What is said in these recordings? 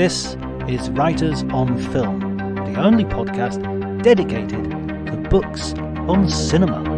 This is Writers on Film, the only podcast dedicated to books on cinema.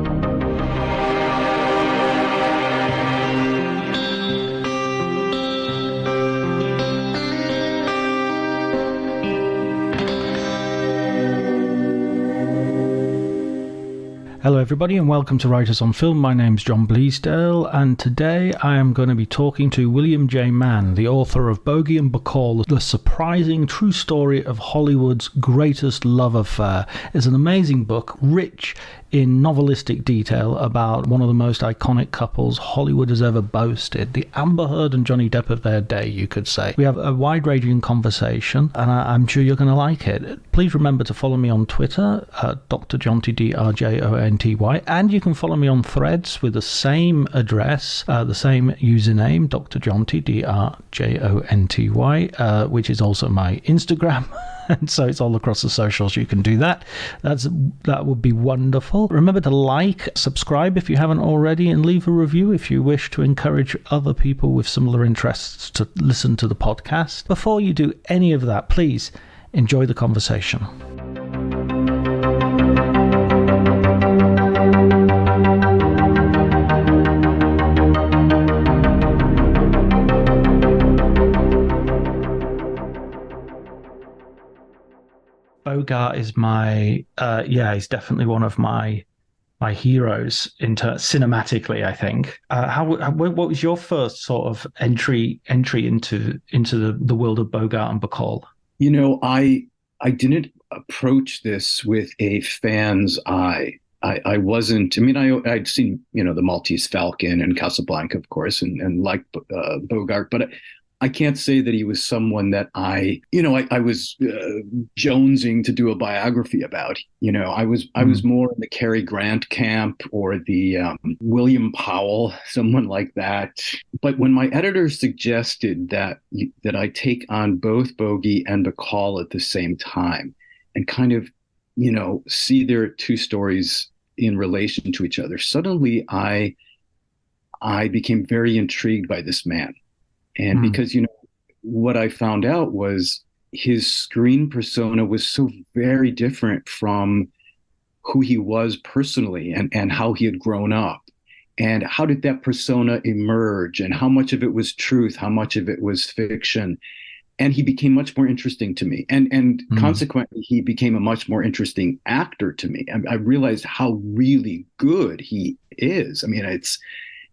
Hello everybody and welcome to Writers on Film. My name's John Bleasdale and today I am going to be talking to William J. Mann, the author of Bogie and Bacall, the surprising true story of Hollywood's greatest love affair. It's an amazing book, rich in novelistic detail about one of the most iconic couples Hollywood has ever boasted, the Amber Heard and Johnny Depp of their day, you could say. We have a wide-ranging conversation and I'm sure you're going to like it. Please remember to follow me on Twitter at drjonty, DRJONTY, and you can follow me on Threads with the same address, the same username, drjonty, DRJONTY, which is also my Instagram. And so it's all across the socials. You can do that. That would be wonderful. Remember to like, subscribe if you haven't already, and leave a review if you wish to encourage other people with similar interests to listen to the podcast. Before you do any of that, please enjoy the conversation. Bogart is my he's definitely one of my heroes cinematically, I think. What was your first sort of entry into the world of Bogart and Bacall? You know, I didn't approach this with a fan's eye. I wasn't. I mean, I'd seen the Maltese Falcon and Casablanca, of course, and liked Bogart, but I can't say that he was someone that I was jonesing to do a biography about. I was more in the Cary Grant camp or the William Powell, someone like that. But when my editor suggested that I take on both Bogie and Bacall at the same time and kind of, see their two stories in relation to each other, suddenly I became very intrigued by this man. And because, what I found out was his screen persona was so very different from who he was personally and how he had grown up. And how did that persona emerge and how much of it was truth, how much of it was fiction. And he became much more interesting to me. And consequently, he became a much more interesting actor to me. I realized how really good he is. I mean, it's...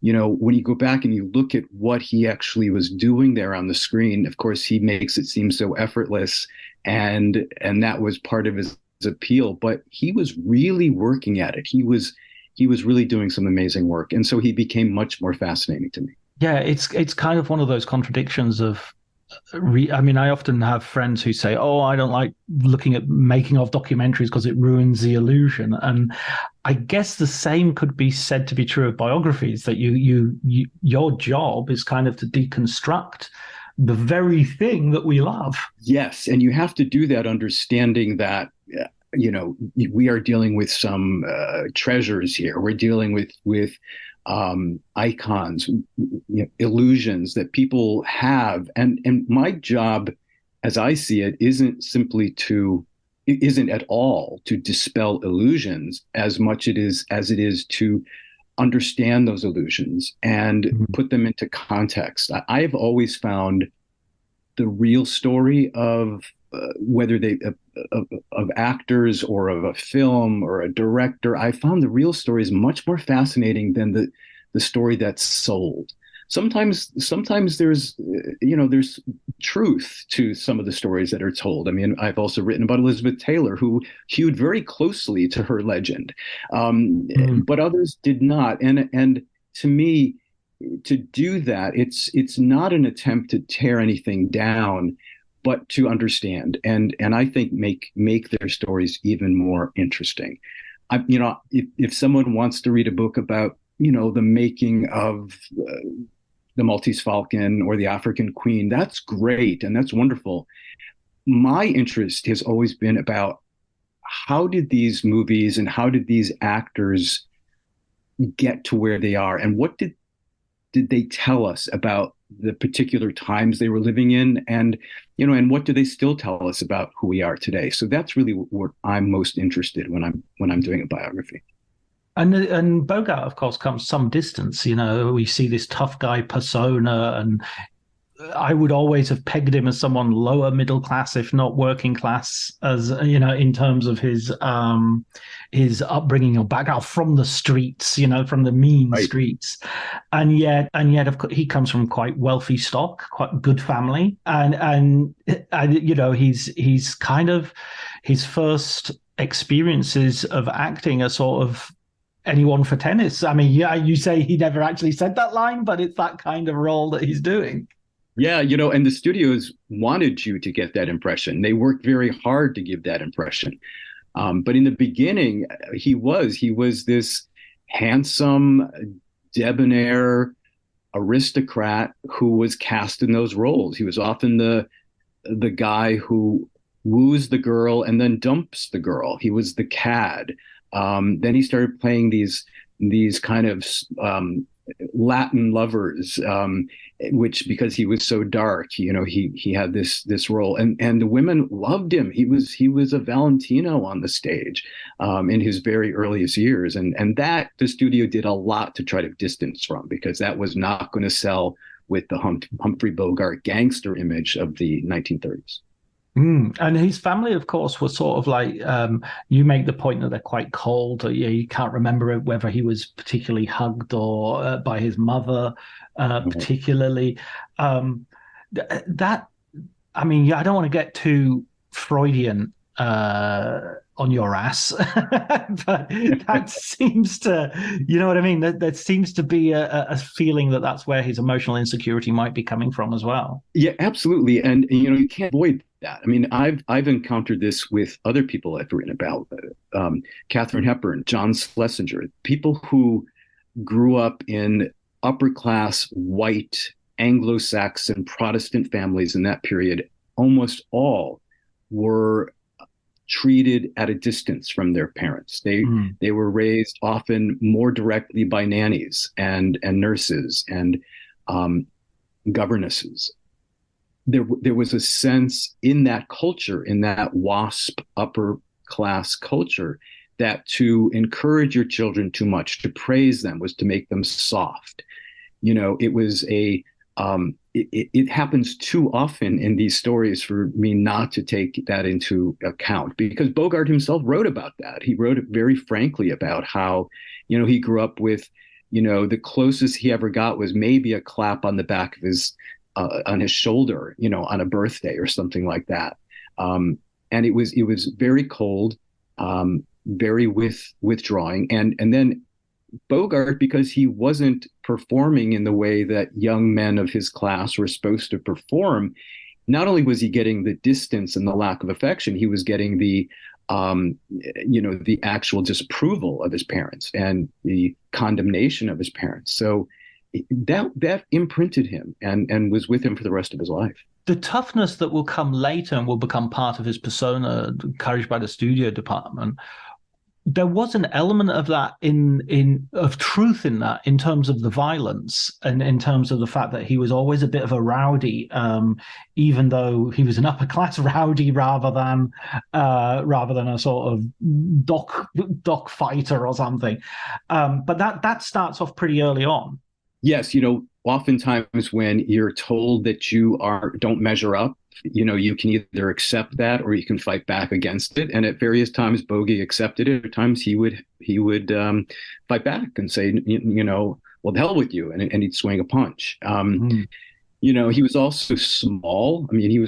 when you go back and you look at what he actually was doing there on the screen, of course, he makes it seem so effortless, and that was part of his appeal. But he was really working at it. He was really doing some amazing work, and so he became much more fascinating to me. Yeah, it's kind of one of those contradictions of. I often have friends who say, "Oh, I don't like looking at making of documentaries because it ruins the illusion." And I guess the same could be said to be true of biographies. That your job is kind of to deconstruct the very thing that we love. Yes, and you have to do that understanding that we are dealing with some treasures here. We're dealing with icons, illusions that people have. And my job, as I see it, isn't at all to dispel illusions as much as it is to understand those illusions and put them into context. I've always found the real story of whether of actors or of a film or a director, I found the real story is much more fascinating than the story that's sold. Sometimes there's truth to some of the stories that are told. I mean, I've also written about Elizabeth Taylor, who hewed very closely to her legend, but others did not. And to me, to do that, it's not an attempt to tear anything down, but to understand and I think make their stories even more interesting. If someone wants to read a book about the making of the Maltese Falcon or the African Queen, that's great and that's wonderful. My interest has always been about how did these movies and how did these actors get to where they are, and what did they tell us about the particular times they were living in, and and what do they still tell us about who we are today. So that's really what I'm most interested in when I'm doing a biography. And Bogart, of course, comes some distance. We see this tough guy persona, and I would always have pegged him as someone lower middle class, if not working class, as in terms of his upbringing or background from the streets, from the mean Right. streets, and yet, of course, he comes from quite wealthy stock, quite good family, and he's kind of his first experiences of acting are sort of anyone for tennis. I mean, yeah, you say he never actually said that line, but it's that kind of role that he's doing. Yeah, and the studios wanted you to get that impression. They worked very hard to give that impression. But in the beginning, he was this handsome, debonair aristocrat who was cast in those roles. He was often the guy who woos the girl and then dumps the girl. He was the cad. Then he started playing these kind of Latin lovers, which, because he was so dark, he had this role, and the women loved him. He was a Valentino on the stage in his very earliest years, and that the studio did a lot to try to distance from, because that was not going to sell with the Humphrey Bogart gangster image of the 1930s. And his family, of course, was sort of like, you make the point that they're quite cold. You can't remember whether he was particularly hugged or by his mother, particularly. That, I mean, yeah, I don't want to get too Freudian on your ass, but that seems to, you know what I mean? That seems to be a feeling that's where his emotional insecurity might be coming from as well. Yeah, absolutely. And you can't avoid that. I mean, I've encountered this with other people I've written about, Katharine Hepburn, John Schlesinger, people who grew up in upper class white Anglo-Saxon Protestant families in that period. Almost all were treated at a distance from their parents. They were raised often more directly by nannies and nurses and governesses. There was a sense in that culture, in that WASP upper class culture, that to encourage your children too much, to praise them, was to make them soft. It was it happens too often in these stories for me not to take that into account, because Bogart himself wrote about that. He wrote very frankly about how, he grew up with, the closest he ever got was maybe a clap on the back of his on his shoulder, on a birthday or something like that. And it was very cold, very withdrawing. And then Bogart, because he wasn't performing in the way that young men of his class were supposed to perform, not only was he getting the distance and the lack of affection, he was getting the actual disapproval of his parents and the condemnation of his parents. So that imprinted him and was with him for the rest of his life. The toughness that will come later and will become part of his persona, encouraged by the studio department, there was an element of that of truth in that, in terms of the violence and in terms of the fact that he was always a bit of a rowdy, even though he was an upper class rowdy rather than a sort of dock fighter or something. But that starts off pretty early on. Yes, oftentimes when you're told that you don't measure up, you can either accept that or you can fight back against it. And at various times, Bogie accepted it. At times, he would fight back and say, well, the hell with you, and he'd swing a punch. He was also small. I mean, he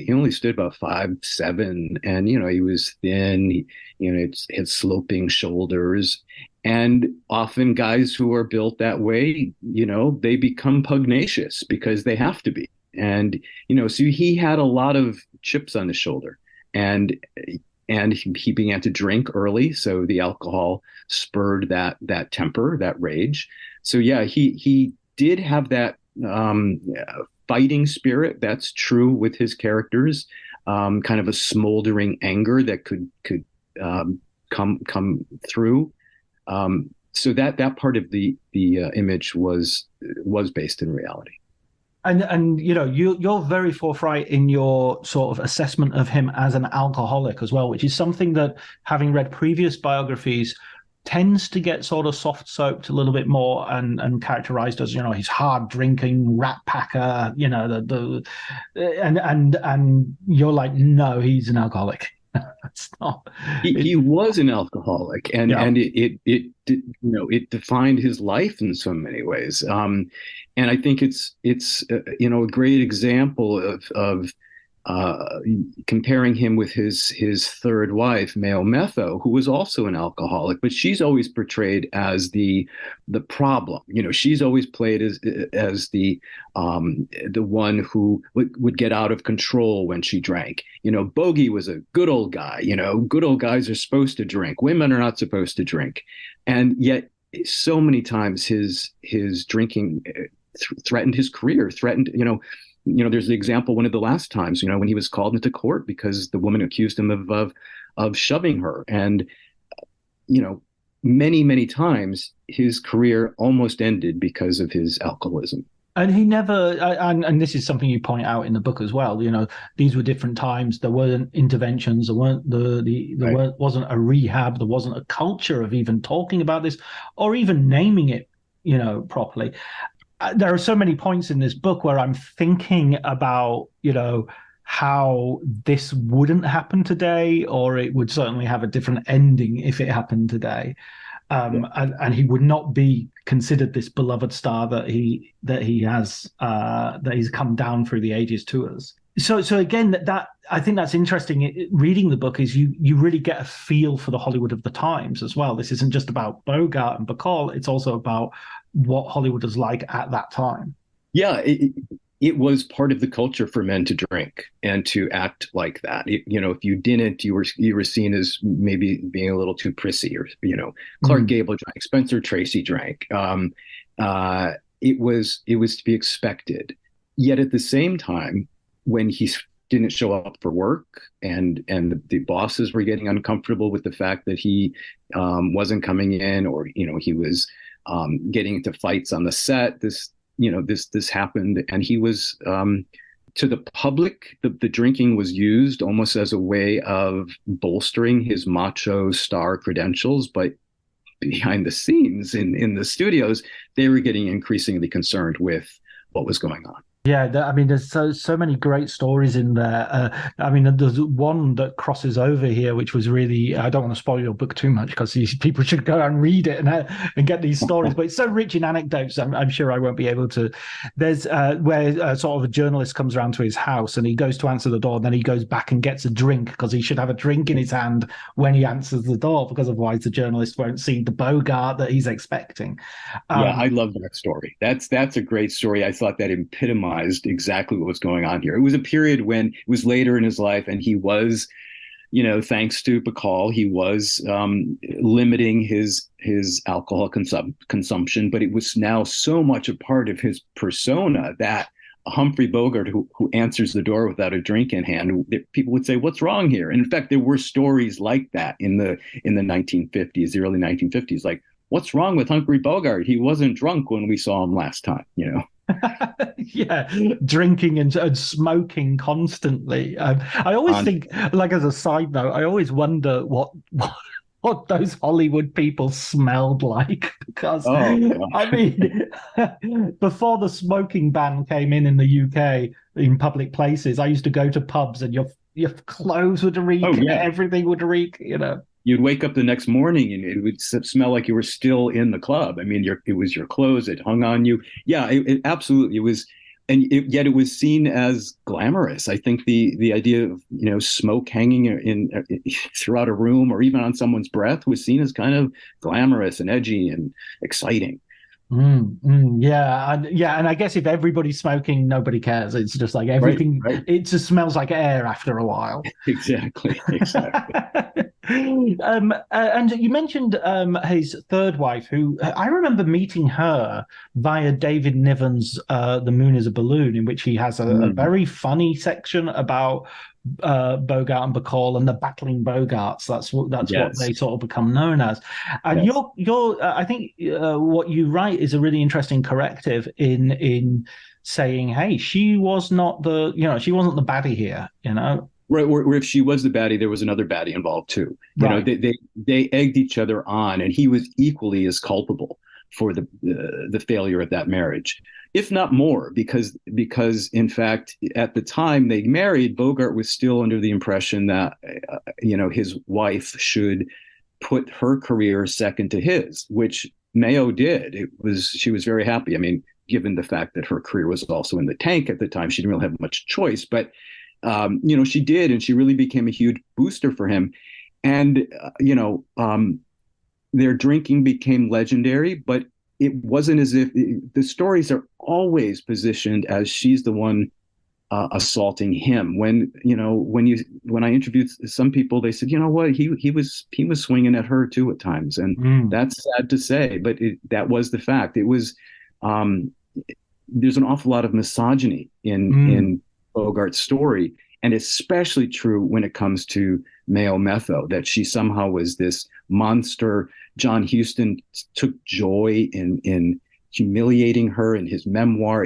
only stood about 5'7", and he was thin. He had sloping shoulders. And often guys who are built that way, they become pugnacious because they have to be. And, so he had a lot of chips on his shoulder, and he began to drink early. So the alcohol spurred that temper, that rage. So yeah, he did have that fighting spirit. That's true with his characters, kind of a smoldering anger that could come through. So that part of the image was based in reality. And you're very forthright in your sort of assessment of him as an alcoholic as well, which is something that, having read previous biographies, tends to get sort of soft soaped a little bit more and characterized as, he's hard drinking rat packer, and you're like, no, he's an alcoholic. That's not He was an alcoholic, and yeah. it defined his life in so many ways. And I think it's a great example of comparing him with his third wife, Mao Metho, who was also an alcoholic, but she's always portrayed as the problem. She's always played as the one who would get out of control when she drank. Bogie was a good old guy. Good old guys are supposed to drink. Women are not supposed to drink, and yet so many times his drinking threatened his career, there's the example one of the last times, when he was called into court because the woman accused him of shoving her. And, many, many times his career almost ended because of his alcoholism. And he never, and this is something you point out in the book as well. These were different times. There weren't interventions. There weren't Right. wasn't a rehab. There wasn't a culture of even talking about this or even naming it, properly. There are so many points in this book where I'm thinking about, how this wouldn't happen today, or it would certainly have a different ending if it happened today. Yeah. And he would not be considered this beloved star that he's come down through the ages to us. So again, that I think that's interesting. Reading the book is you really get a feel for the Hollywood of the times as well. This isn't just about Bogart and Bacall; it's also about what Hollywood was like at that time. Yeah. It was part of the culture for men to drink and to act like that. If you didn't, you were seen as maybe being a little too prissy, or Clark Mm. Gable drank, Spencer Tracy drank. It was to be expected. Yet at the same time, when he didn't show up for work, and the bosses were getting uncomfortable with the fact that he wasn't coming in, or he was getting into fights on the set, this happened, and he was to the public, the drinking was used almost as a way of bolstering his macho star credentials, but behind the scenes in the studios, they were getting increasingly concerned with what was going on. Yeah, I mean, there's so many great stories in there. I mean, there's one that crosses over here, which was really. I don't want to spoil your book too much because people should go and read it and get these stories. But it's so rich in anecdotes. I'm sure I won't be able to. There's where sort of a journalist comes around to his house and he goes to answer the door, and then he goes back and gets a drink because he should have a drink in his hand when he answers the door, because otherwise the journalist won't see the Bogart that he's expecting. Yeah, I Um, love that story. That's a great story. I thought that epitomized exactly what was going on here. It was a period when it was later in his life, and he was, thanks to Bacall, he was limiting his alcohol consumption, but it was now so much a part of his persona that Humphrey Bogart, who answers the door without a drink in hand, people would say, "What's wrong here?" And in fact, there were stories like that in the 1950s, the early 1950s, like, "What's wrong with Humphrey Bogart? He wasn't drunk when we saw him last time." yeah, drinking and smoking constantly. I always On think, like as a side note, I always wonder what those Hollywood people smelled like because Oh I gosh. mean, before the smoking ban came in the UK in public places, I used to go to pubs and your clothes would Oh reek, yeah. everything would reek. You'd wake up the next morning and it would smell like you were still in the club. I mean, it was your clothes, it hung on you. Yeah, it absolutely it was, and yet it was seen as glamorous. I think the idea of smoke hanging throughout a room or even on someone's breath was seen as kind of glamorous and edgy and exciting. Yeah, and I guess if everybody's smoking, nobody cares. It's just like Right, everything. right. It just smells like air after a while. Exactly, exactly. And you mentioned his third wife, who I remember meeting her via David Niven's "The Moon Is a Balloon," in which he has a Mm. very funny section about Bogart and Bacall and the battling Bogarts. That's what Yes, they sort of become known as. And yes. I think what you write is a really interesting corrective in saying, hey, she was not the, she wasn't the baddie here, Right, or if she was the baddie, there was another baddie involved too. Right. They egged each other on, and he was equally as culpable for the failure of that marriage, if not more, because in fact at the time they married, Bogart was still under the impression that his wife should put her career second to his, which Mayo did. She was very happy. I mean, given the fact that her career was also in the tank at the time, she didn't really have much choice, but she did, and she really became a huge booster for him. And their drinking became legendary, but it wasn't as if the stories are always positioned as she's the one assaulting him. When I interviewed some people, they said, you know what, he was swinging at her too at times, and Mm. that's sad to say, but that was the fact. It was um, there's an awful lot of misogyny Mm. in Bogart's story, and especially true when it comes to Mayo Metho, that she somehow was this monster. John Huston took joy in humiliating her in his memoir.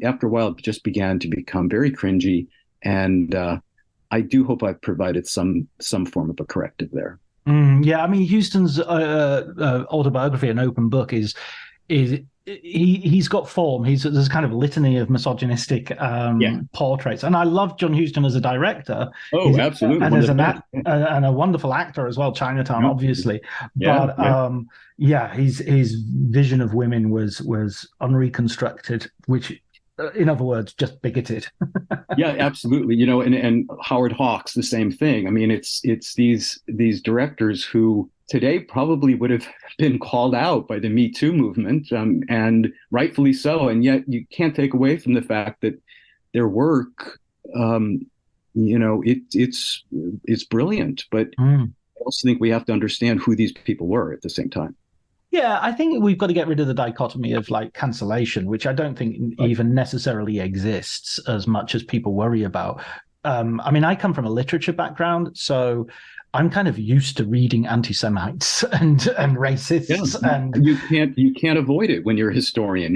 After a while, it just began to become very cringy, and I do hope I've provided some form of a corrective there. Yeah, I mean, Houston's autobiography, An Open Book, is he's got form. There's a kind of litany of misogynistic Yeah. portraits, and I love John Huston as a director. Oh, absolutely. And One as of the best. and a wonderful actor as well. Chinatown, Yeah. obviously, Yeah. but Yeah. yeah, his vision of women was unreconstructed, which, in other words, just bigoted. Yeah, absolutely. And Howard Hawks, the same thing. I mean, it's these directors who today probably would have been called out by the Me Too movement, and rightfully so. And yet, you can't take away from the fact that their work, it's brilliant. But Mm. I also think we have to understand who these people were at the same time. Yeah, I think we've got to get rid of the dichotomy of like cancellation, which I don't think Right. even necessarily exists as much as people worry about. I mean, I come from a literature background, so I'm kind of used to reading anti-Semites and Yeah, racists, and you can't avoid it when you're a historian,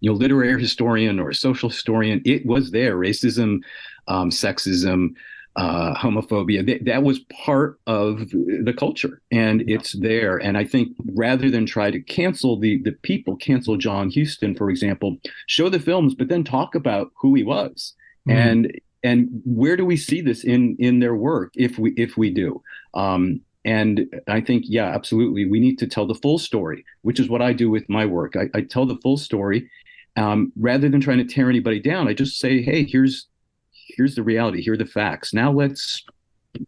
literary historian or a social historian. It was there: racism, sexism, homophobia. That was part of the culture, and yeah. it's there. And I think rather than try to cancel the people, cancel John Huston, for example, show the films, but then talk about who he was. Mm. And where do we see this in their work, if we do? And I think, yeah, absolutely, we need to tell the full story, which is what I do with my work. I tell the full story, rather than trying to tear anybody down. I just say, hey, here's the reality, here are the facts. Now let's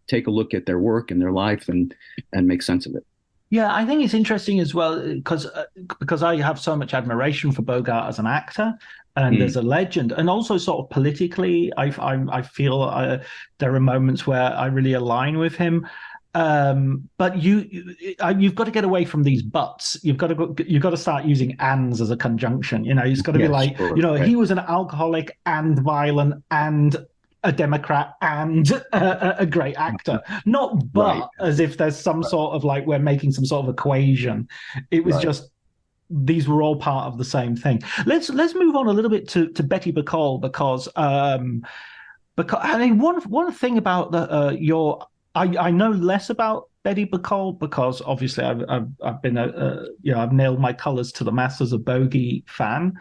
take a look at their work and their life, and make sense of it. Yeah, I think it's interesting as well because I have so much admiration for Bogart as an actor and as Mm. a legend, and also sort of politically, I feel there are moments where I really align with him. But you've got to get away from these buts. You've got to start using ands as a conjunction. It's got to be Yeah, like, sure. he Right. was an alcoholic and violent and a Democrat and a great actor. Not Right. but as if there's some Right. sort of like we're making some sort of equation. It was Right. just these were all part of the same thing. Let's move on a little bit to Betty Bacall because I mean one thing about your I know less about Betty Bacall because obviously I've been I've nailed my colors to the mast as a Bogie fan.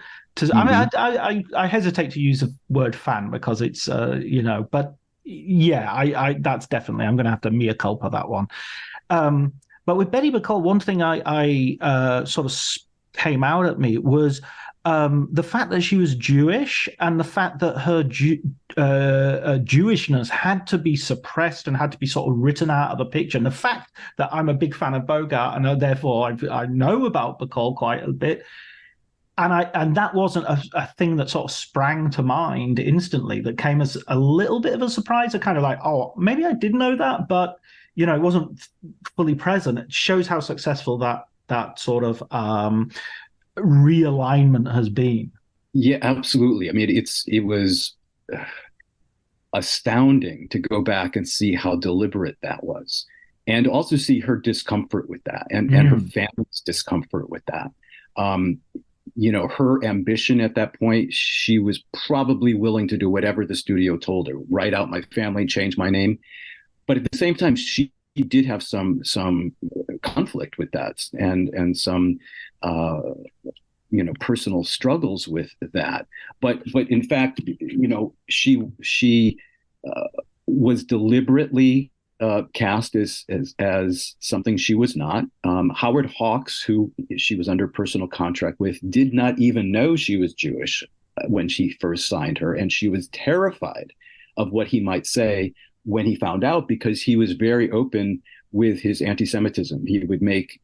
I mean Hmm. I hesitate to use the word fan because it's but yeah I that's definitely I'm going to have to mea culpa that one. Um, but with Betty Bacall, one thing I sort of came out at me was the fact that she was Jewish and the fact that her Jewishness had to be suppressed and had to be sort of written out of the picture. And the fact that I'm a big fan of Bogart and therefore I know about Bacall quite a bit. And that wasn't a thing that sort of sprang to mind instantly. That came as a little bit of a surprise. I kind of like, oh, maybe I did know that, but it wasn't fully present. It shows how successful that sort of realignment has been. Yeah, absolutely. I mean, it was astounding to go back and see how deliberate that was, and also see her discomfort with that, and her Mm. family's discomfort with that. Um, her ambition at that point, she was probably willing to do whatever the studio told her, write out my family, change my name. But at the same time, she did have some conflict with that, and some uh, personal struggles with that. But in fact, she uh, was deliberately cast as something she was not. Howard Hawks, who she was under personal contract with, did not even know she was Jewish when she first signed her, and she was terrified of what he might say when he found out, because he was very open with his anti-Semitism. He would make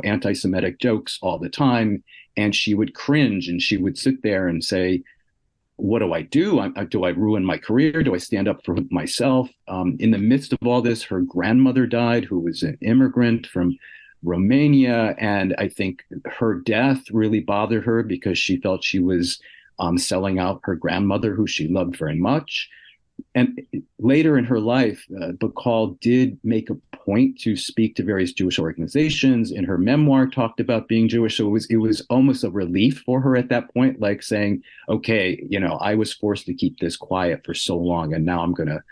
anti-Semitic jokes all the time, and she would cringe, and she would sit there and say, what do I do? Do I ruin my career? Do I stand up for myself? In the midst of all this, her grandmother died, who was an immigrant from Romania. And I think her death really bothered her because she felt she was selling out her grandmother, who she loved very much. And later in her life, Bacall did make a point to speak to various Jewish organizations. In her memoir, talked about being Jewish. So it was almost a relief for her at that point, like saying, "Okay, I was forced to keep this quiet for so long, and now I'm gonna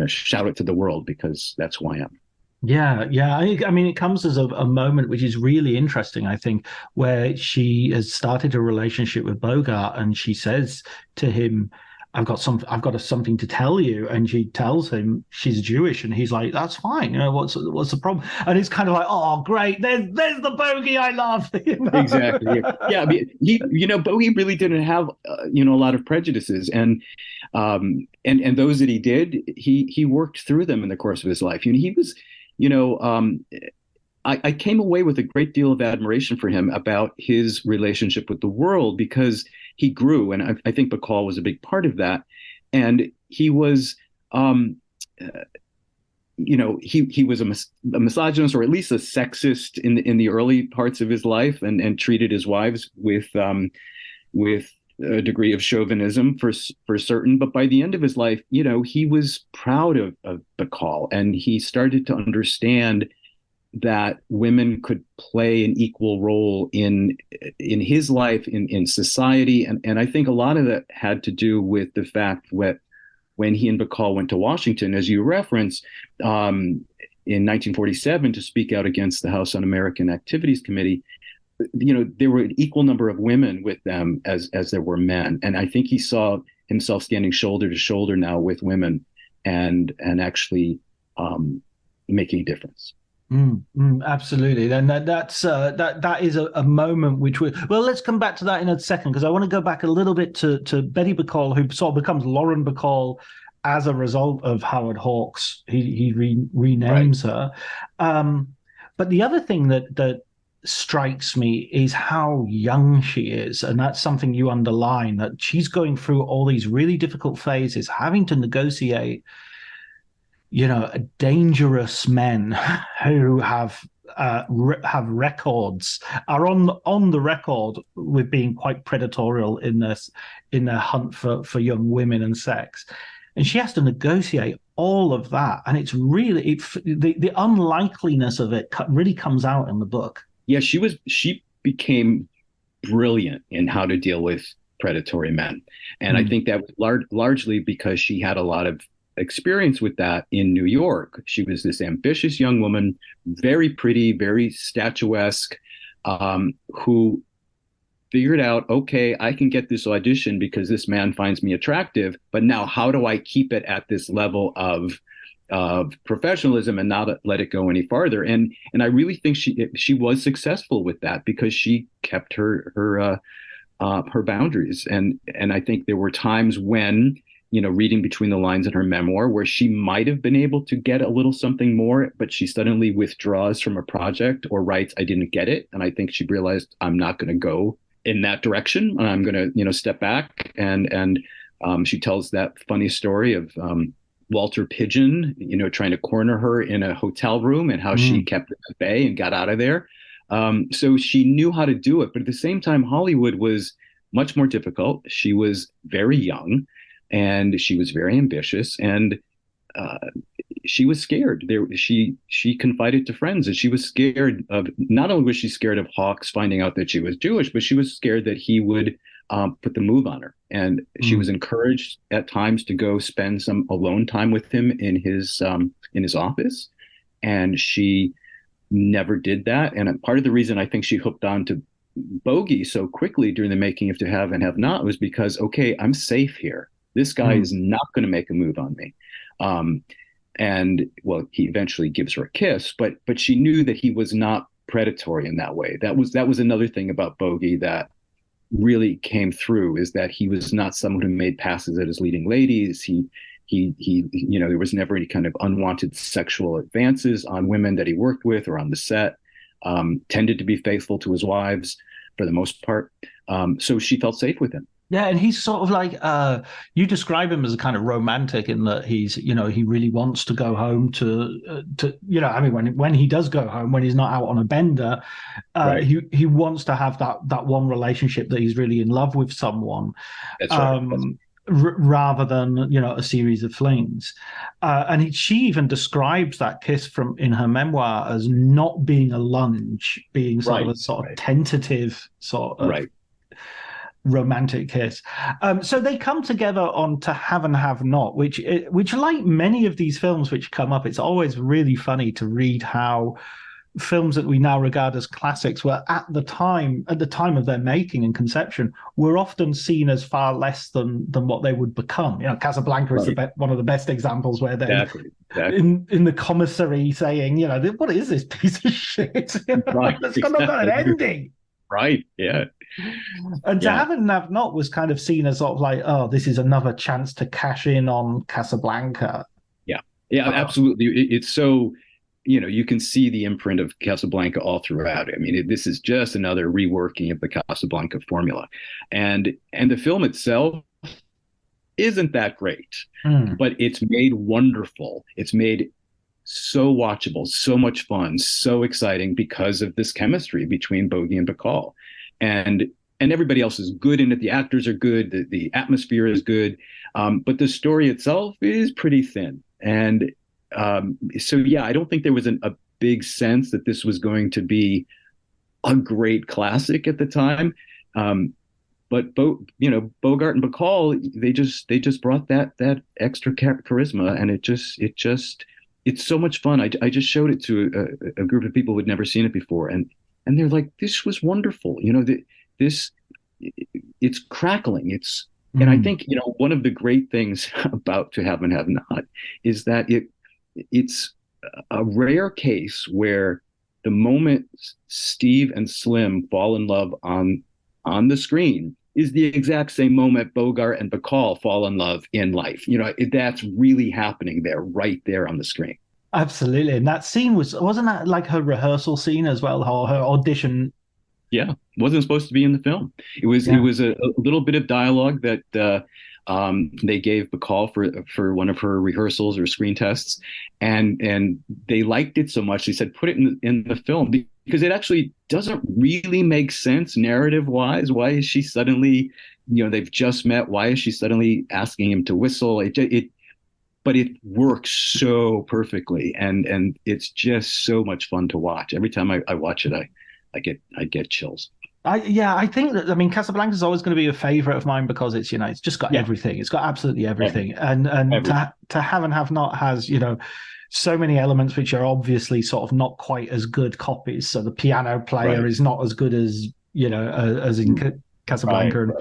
shout it to the world because that's who I am." Yeah, yeah. I mean, it comes as a moment which is really interesting, I think, where she has started a relationship with Bogart, and she says to him, I've got something to tell you," and she tells him she's Jewish, and he's like, "That's fine. What's the problem?" And it's kind of like, "Oh, great! There's the bogey I love." Exactly. Yeah. Yeah. I mean, Bowie really didn't have, a lot of prejudices, and those that he did, he worked through them in the course of his life. He was, you know, I came away with a great deal of admiration for him about his relationship with the world, because he grew, and I think Bacall was a big part of that. And he was, uh, he was a misogynist, or at least a sexist in the early parts of his life, and treated his wives with a degree of chauvinism for certain. But by the end of his life, he was proud of Bacall, and he started to understand that women could play an equal role in his life, in society. And I think a lot of that had to do with the fact that when he and Bacall went to Washington, as you reference, in 1947 to speak out against the House Un-American Activities Committee, there were an equal number of women with them as there were men. And I think he saw himself standing shoulder to shoulder now with women, and actually making a difference. Absolutely. Then that is a moment which well, let's come back to that in a second, because I want to go back a little bit to Betty Bacall, who sort of becomes Lauren Bacall as a result of Howard Hawks. He renames her. But the other thing that strikes me is how young she is, and that's something you underline, that she's going through all these really difficult phases, having to negotiate dangerous men who have records, are on the record with being quite predatorial in their hunt for young women and sex, and she has to negotiate all of that, and it's really the unlikeliness of it really comes out in the book. Yeah, she became brilliant in how to deal with predatory men, and I think that was largely because she had a lot of experience with that in New York. She was this ambitious young woman, very pretty, very statuesque, who figured out, okay, I can get this audition because this man finds me attractive, but now how do I keep it at this level of professionalism and not let it go any farther? And I really think she was successful with that, because she kept her boundaries. And I think there were times when, reading between the lines in her memoir, where she might have been able to get a little something more, but she suddenly withdraws from a project or writes, "I didn't get it." And I think she realized, I'm not going to go in that direction. I'm going to, step back. And she tells that funny story of Walter Pidgeon, trying to corner her in a hotel room, and how she kept it at bay and got out of there. So she knew how to do it. But at the same time, Hollywood was much more difficult. She was very young. and she was very ambitious, and uh, she was scared. She confided to friends that she was scared of. Not only was she scared of Hawks finding out that she was Jewish, but she was scared that he would put the move on her. And she was encouraged at times to go spend some alone time with him in his office, and she never did that. And part of the reason I think she hooked on to Bogie so quickly during the making of To Have and Have Not was because, okay, I'm safe here. This guy is not going to make a move on me. Um, and well, he eventually gives her a kiss, but she knew that he was not predatory in that way. That was another thing about Bogie that really came through, is that he was not someone who made passes at his leading ladies. There was never any kind of unwanted sexual advances on women that he worked with or on the set. Tended to be faithful to his wives for the most part. So she felt safe with him. Yeah, and he's sort of like you describe him as a kind of romantic in that he's, he really wants to go home I mean, when he does go home, when he's not out on a bender, Right. he wants to have that one relationship that he's really in love with someone. That's right. Rather than a series of flings, and she even describes that kiss in her memoir as not being a lunge, being sort of a sort of tentative sort of romantic kiss. So they come together on To Have and Have Not, which like many of these films which come up, it's always really funny to read how films that we now regard as classics were at the time of their making and conception were often seen as far less than what they would become. Casablanca is one of the best examples, where they Exactly. in the commissary saying, what is this piece of shit? It's not got an ending. Right. Yeah. And To Have and Have Not was kind of seen as sort of like, oh, this is another chance to cash in on Casablanca. Yeah. Yeah, absolutely. It's so, you can see the imprint of Casablanca all throughout. I mean, this is just another reworking of the Casablanca formula. And the film itself isn't that great, but it's made wonderful. It's made so watchable, so much fun, so exciting because of this chemistry between Bogie and Bacall. And everybody else is good in it. The actors are good. The atmosphere is good. But the story itself is pretty thin. And so, I don't think there was a big sense that this was going to be a great classic at the time. But Bogart and Bacall, they just brought that extra charisma, and it's so much fun. I just showed it to a group of people who had never seen it before, and they're like, "This was wonderful." It's crackling. And I think one of the great things about To Have and Have Not is that it's a rare case where the moment Steve and Slim fall in love on the screen is the exact same moment Bogart and Bacall fall in love in life. That's really happening there, right there on the screen. Absolutely. And that scene wasn't that like her rehearsal scene as well, or her audition? Yeah, wasn't supposed to be in the film. It was a little bit of dialogue that they gave Bacall for one of her rehearsals or screen tests, and they liked it so much they said put it in the film, because it actually doesn't really make sense narrative wise. Why is she suddenly, they've just met? Why is she suddenly asking him to whistle? But it works so perfectly, and it's just so much fun to watch. Every time I watch it, I get chills. I think that, I mean, Casablanca is always going to be a favorite of mine because it's just got everything. It's got absolutely everything. And everything. To Have and Have Not has so many elements which are obviously sort of not quite as good copies. So the piano player is not as good as as in Casablanca,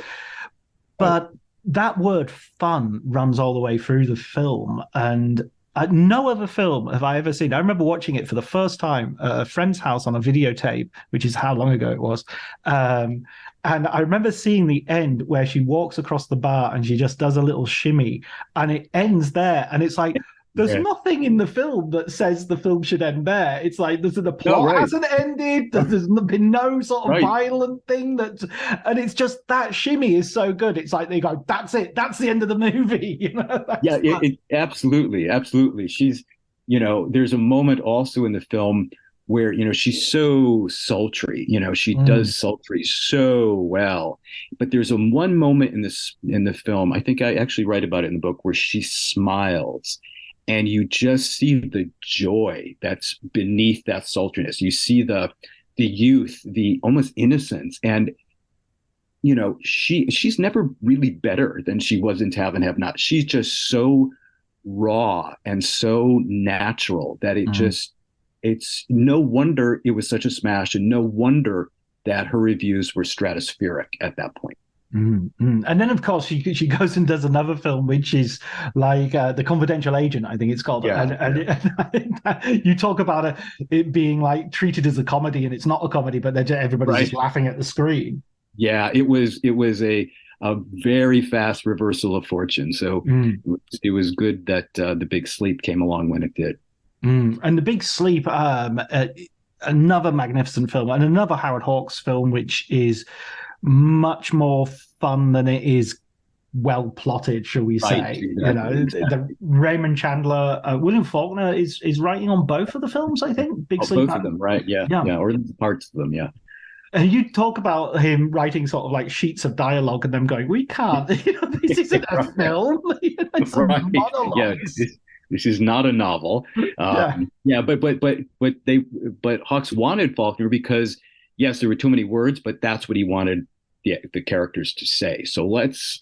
but that word "fun" runs all the way through the film, and no other film have I ever seen. I remember watching it for the first time at a friend's house on a videotape, which is how long ago it was. And I remember seeing the end where she walks across the bar and she just does a little shimmy, and it ends there. And it's like, there's nothing in the film that says the film should end there. It's like the plot hasn't ended. There's been no sort of violent thing and it's just that shimmy is so good. It's like they go, that's it. That's the end of the movie. Absolutely. She's, there's a moment also in the film where, she's so sultry, she Mm. does sultry so well. But there's a one moment in the film, I think I actually write about it in the book, where she smiles and you just see the joy that's beneath that sultriness. You see the youth, the almost innocence. And she's never really better than she was in Have and Have Not. She's just so raw and so natural that Mm. it's no wonder it was such a smash, and no wonder that her reviews were stratospheric at that point. Mm, mm. And then, of course, she goes and does another film, which is like The Confidential Agent, I think it's called. Yeah, yeah. And you talk about it being like treated as a comedy, and it's not a comedy, but everybody's just Right. laughing at the screen. Yeah, it was a very fast reversal of fortune. So Mm, it was good that the big sleep came along when it did. mm. And The Big Sleep, another magnificent film, and another Howard Hawks film, which is much more fun than it is well plotted, shall we Right, say? exactly, The exactly. Raymond Chandler, William Faulkner is writing on both of the films, I think. Big Oh, Sleep both of and them, right? Yeah, yeah. yeah, or parts of them, yeah. And you talk about him writing sort of like sheets of dialogue and them going, "We can't, this isn't a Right. film, it's a Right. Yeah. monologues." This is not a novel. Yeah. Yeah, but Hawks wanted Faulkner because yes, there were too many words, but that's what he wanted the characters to say. So let's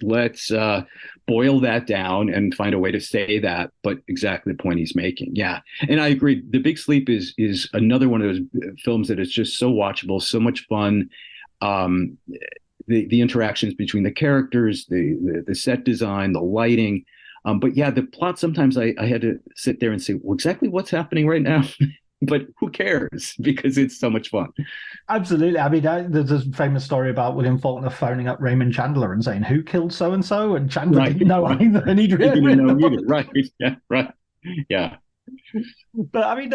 boil that down and find a way to say that, but exactly the point he's making. Yeah, and I agree. The Big Sleep is another one of those films that is just so watchable, so much fun. Um, the interactions between the characters, the set design, the lighting. But yeah, the plot, sometimes I had to sit there and say, well, exactly what's happening right now. But who cares? Because it's so much fun. Absolutely. I mean, there's a famous story about William Faulkner phoning up Raymond Chandler and saying, "Who killed so and so?" And Chandler Right, didn't know right. either, and he'd He didn't written the know either. book. Right. Yeah, right. Yeah. But I mean,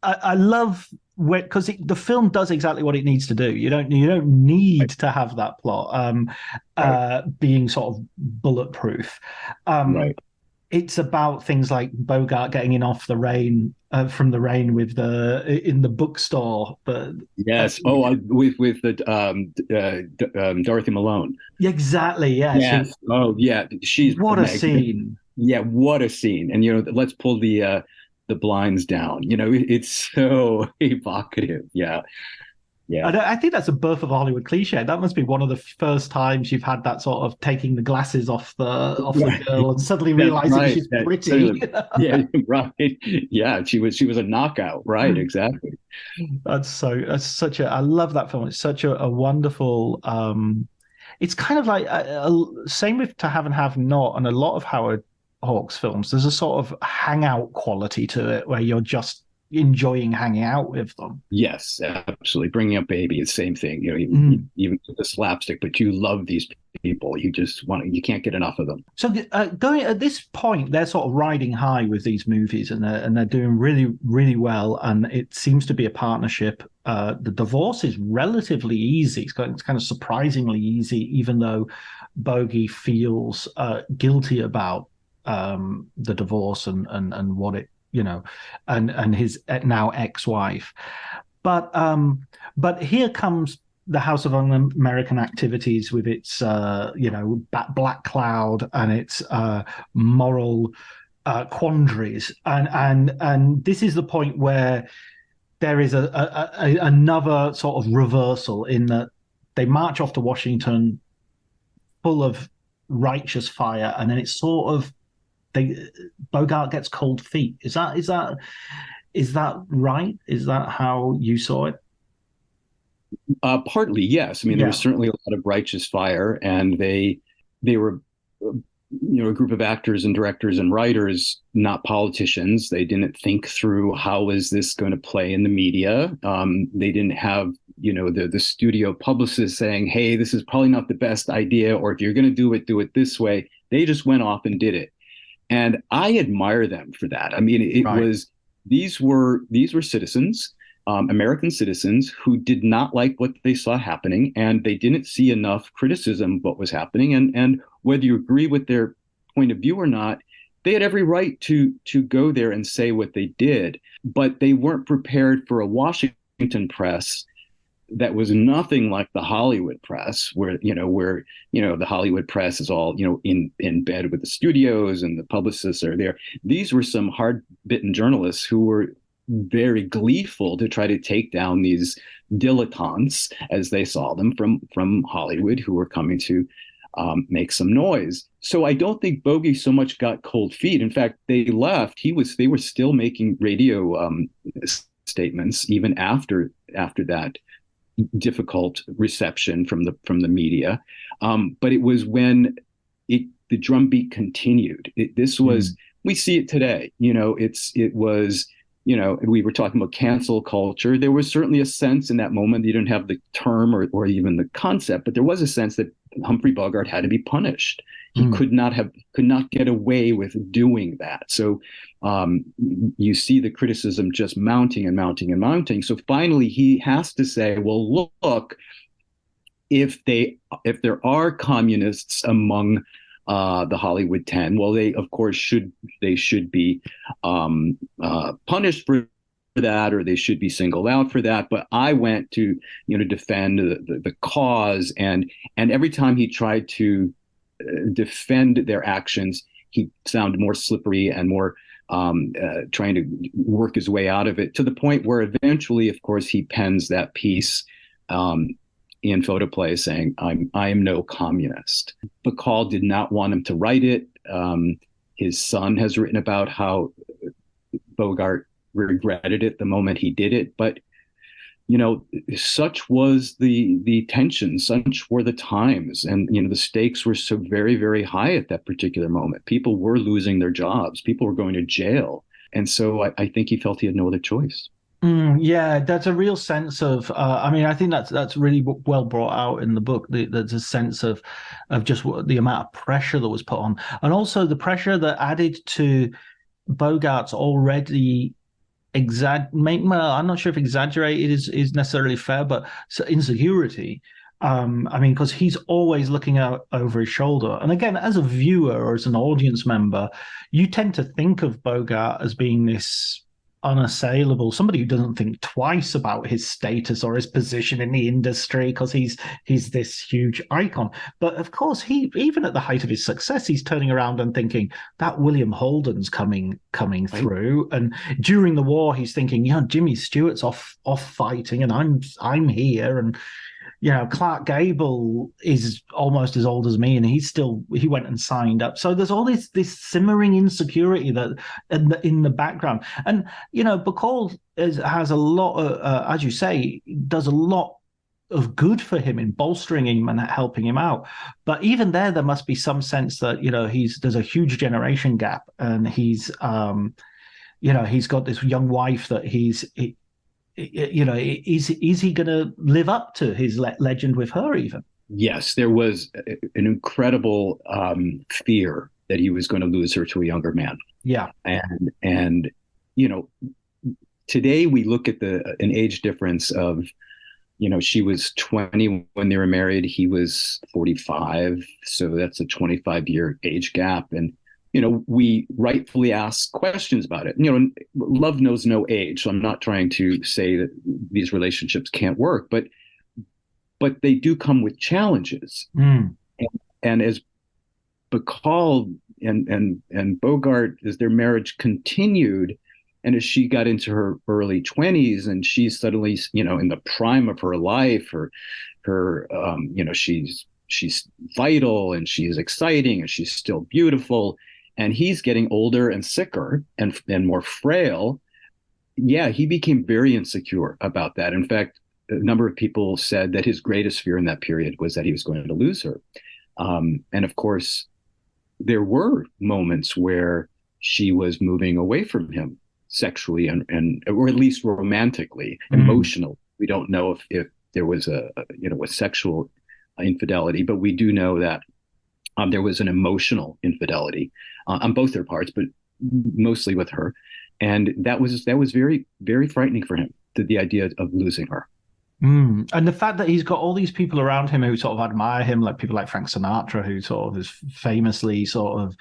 I love because the film does exactly what it needs to do. You don't need Right, to have that plot right, being sort of bulletproof. Um, right. it's about things like Bogart getting in off the rain from the rain with the in the bookstore, but Yes. Oh, with the Dorothy Malone. exactly, yes. Yes. Oh, yeah. She's What a magnificent. scene! Yeah, what a scene. And let's pull the blinds down. It's so evocative. Yeah, yeah. I think that's a birth of a Hollywood cliche. That must be one of the first times you've had that sort of taking the glasses off the Right. girl and suddenly That's realizing right. she's That pretty. certainly. Yeah, right. Yeah, she was a knockout. Right, exactly. That's such a I love that film. It's such a wonderful it's kind of like same with To Have and Have Not and a lot of Howard Hawks films. There's a sort of hangout quality to it where you're just enjoying hanging out with them. Yes, absolutely. Bringing Up Baby is the same thing. Mm. Even with the slapstick, but you love these people. You can't get enough of them. So going at this point, they're sort of riding high with these movies, and they're doing really, really well. And it seems to be a partnership. The divorce is relatively easy. It's kind of surprisingly easy, even though Bogie feels guilty about the divorce and what it and his now ex-wife. But here comes the House of Un-American Activities with its Black Cloud and its moral quandaries, and this is the point where there is another sort of reversal in that they march off to Washington full of righteous fire, and then it's sort of they Bogart gets cold feet. Is that right? Is that how you saw it? Partly, yes. I mean, there was Yeah. certainly a lot of righteous fire, and they were, a group of actors and directors and writers, not politicians. They didn't think through how is this going to play in the media. They didn't have, the studio publicist saying, "Hey, this is probably not the best idea," or "If you're going to do it this way." They just went off and did it, and I admire them for that. I mean, it Right. was these were citizens, American citizens who did not like what they saw happening, and they didn't see enough criticism of what was happening. And whether you agree with their point of view or not, they had every right to go there and say what they did. but they weren't prepared for a Washington press that was nothing like the Hollywood press, where the Hollywood press is all in bed with the studios and the publicists are there. These were some hard-bitten journalists who were very gleeful to try to take down these dilettantes, as they saw them, from Hollywood, who were coming to make some noise. So I don't think Bogie so much got cold feet. In fact, they left. They were still making radio statements even after that difficult reception from the media. But it was when the drumbeat continued. This was we see it today. It was. We were talking about cancel culture. There was certainly a sense in that moment, you didn't have the term or even the concept, but there was a sense that Humphrey Bogart had to be punished. He could not get away with doing that. So you see the criticism just mounting and mounting and mounting. So finally, he has to say, well, look, if there are communists among the Hollywood 10, well, they of course should be punished for that, or they should be singled out for that. But I went to defend the cause, and every time he tried to defend their actions, he sounded more slippery and more trying to work his way out of it, to the point where eventually, of course, he pens that piece in Photoplay saying, I am no communist. Bacall did not want him to write it. His son has written about how Bogart regretted it the moment he did it. But, such was the tension, such were the times. And, the stakes were so very, very high at that particular moment. People were losing their jobs. People were going to jail. And so I think he felt he had no other choice. Yeah, there's a real sense of. I think that's really well brought out in the book. There's a sense of just the amount of pressure that was put on, and also the pressure that added to Bogart's already I'm not sure if exaggerated is necessarily fair, but insecurity. Because he's always looking out over his shoulder. And again, as a viewer or as an audience member, you tend to think of Bogart as being this unassailable, somebody who doesn't think twice about his status or his position in the industry because he's this huge icon. But of course, he, even at the height of his success, he's turning around and thinking that William Holden's coming through. And during the war, he's thinking, Jimmy Stewart's off fighting, and I'm here. And Clark Gable is almost as old as me, and he went and signed up. So there's all this simmering insecurity that in the background. And Bacall has a lot of, as you say, does a lot of good for him in bolstering him and helping him out. But even there must be some sense that there's a huge generation gap, and he's got this young wife that is he going to live up to his legend with her even? Yes, there was an incredible fear that he was going to lose her to a younger man. Yeah. And today we look at an age difference of, she was 20 when they were married. He was 45. So that's a 25-year age gap. And we rightfully ask questions about it. Love knows no age. So I'm not trying to say that these relationships can't work, but they do come with challenges. And as Bacall and Bogart, as their marriage continued, and as she got into her early 20s, and she's suddenly, in the prime of her life, she's vital and she's exciting and she's still beautiful. And he's getting older and sicker and more frail. Yeah, he became very insecure about that. In fact, a number of people said that his greatest fear in that period was that he was going to lose her. And of course, there were moments where she was moving away from him sexually and or at least romantically, emotionally. We don't know if there was a sexual infidelity, but we do know that there was an emotional infidelity on both their parts, but mostly with her. And that was very, very frightening for him, the idea of losing her. And the fact that he's got all these people around him who sort of admire him, like people like Frank Sinatra, who sort of is famously sort of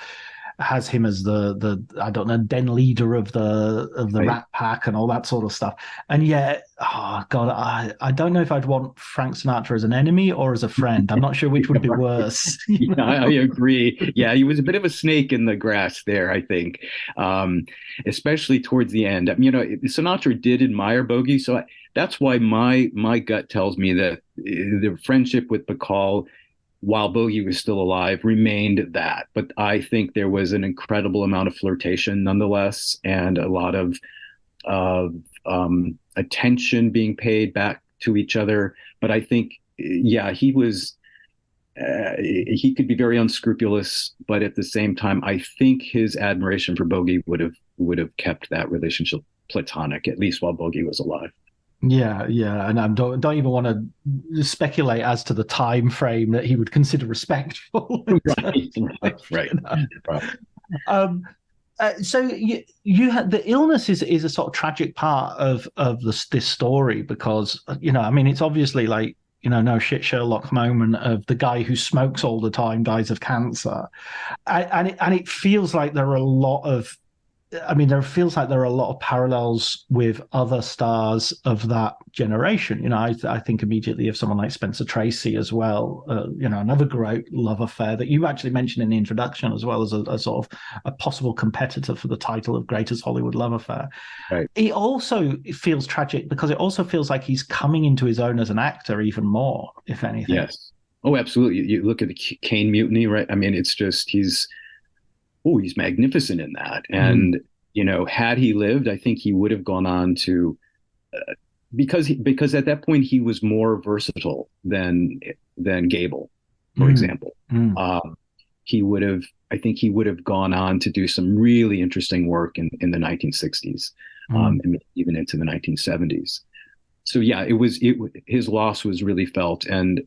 has him as the I don't know, den leader of the Right. Rat Pack and all that sort of stuff. And yet, oh God, I don't know if I'd want Frank Sinatra as an enemy or as a friend. I'm not sure which would be worse. You Yeah, I know? agree. Yeah, he was a bit of a snake in the grass there, I think, um, especially towards the end. Sinatra did admire Bogey, so that's why my gut tells me that the friendship with Bacall, while Bogey was still alive, remained that. But I think there was an incredible amount of flirtation nonetheless, and a lot of attention being paid back to each other. But I think, yeah, he could be very unscrupulous, but at the same time, I think his admiration for Bogey would have kept that relationship platonic, at least while Bogey was alive. Yeah, yeah, and I don't even want to speculate as to the time frame that he would consider respectful. In terms Right, right, of, right, right. Um, so you had the illness is a sort of tragic part of this story because I mean it's obviously like no shit Sherlock moment of the guy who smokes all the time dies of cancer, and it feels like there are a lot of I mean, there feels like there are a lot of parallels with other stars of that generation. I think immediately of someone like Spencer Tracy as well. Another great love affair that you actually mentioned in the introduction, as well as a sort of a possible competitor for the title of greatest Hollywood love affair. Right. It feels tragic because it also feels like he's coming into his own as an actor even more, if anything. Yes. Oh, absolutely. You look at the Kane Mutiny, right? I mean, it's just he's magnificent in that. Mm, And had he lived, I think he would have gone on to because at that point he was more versatile than Gable, for mm, example. mm, Um, I think he would have gone on to do some really interesting work in the 1960s, mm, and even into the 1970s. So yeah, his loss was really felt, and